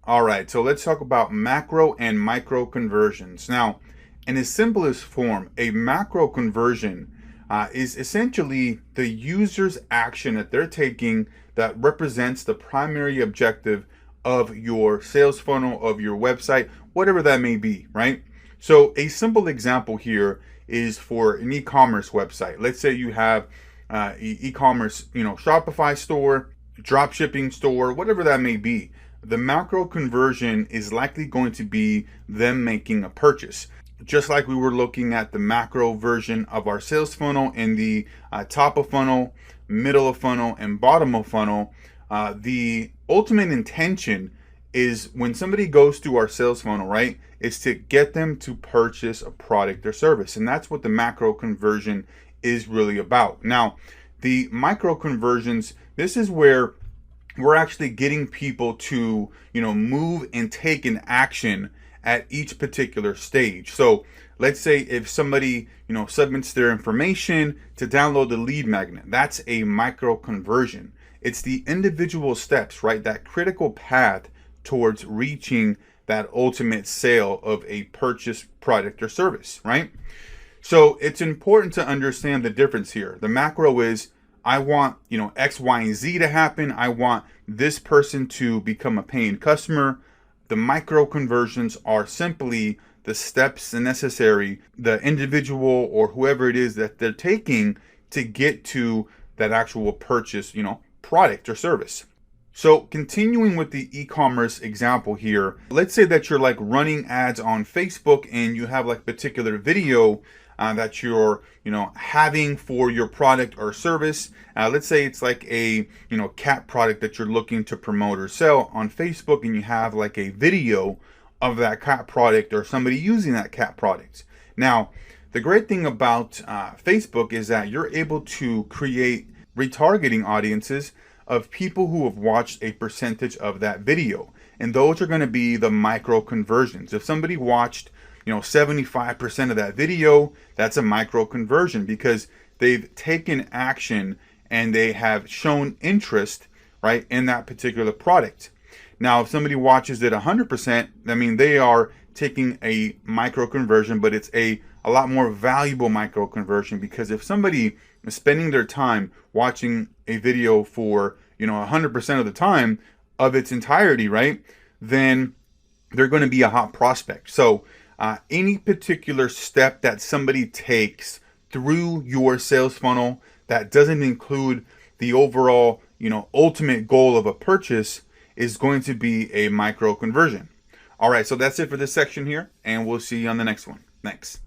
All right, so let's talk about macro and micro conversions. Now, in its simplest form, a macro conversion is essentially the user's action that they're taking that represents the primary objective of your sales funnel, of your website, whatever that may be, right? So a simple example here is for an e-commerce website. Let's say you have e-commerce, Shopify store, drop shipping store, whatever that may be. The macro conversion is likely going to be them making a purchase. Just like we were looking at the macro version of our sales funnel in the top of funnel, middle of funnel, and bottom of funnel, the ultimate intention is when somebody goes through our sales funnel, right, is to get them to purchase a product or service. And that's what the macro conversion is really about. Now, the micro conversions, this is where we're actually getting people to, move and take an action at each particular stage. So let's say if somebody, submits their information to download the lead magnet, that's a micro conversion. It's the individual steps, right? That critical path towards reaching that ultimate sale of a purchased product or service, right? So it's important to understand the difference here. The macro is, I want, X, Y, and Z to happen. I want this person to become a paying customer. The micro conversions are simply the steps necessary, the individual or whoever it is that they're taking to get to that actual purchase, product or service. So continuing with the e-commerce example here, let's say that you're like running ads on Facebook and you have like particular video that you're having for your product or service. Let's say it's like a cat product that you're looking to promote or sell on Facebook, and you have like a video of that cat product or somebody using that cat product. Now, the great thing about Facebook is that you're able to create retargeting audiences of people who have watched a percentage of that video, and those are going to be the micro conversions. If somebody watched 75% of that video, that's a micro conversion because they've taken action and they have shown interest, right, in that particular product. Now, if somebody watches it 100%, I mean, they are taking a micro conversion, but it's a lot more valuable micro conversion, because if somebody is spending their time watching a video for 100% of the time of its entirety, right, then they're going to be a hot prospect. So any particular step that somebody takes through your sales funnel that doesn't include the overall, ultimate goal of a purchase is going to be a micro conversion. All right, so that's it for this section here, and we'll see you on the next one. Thanks.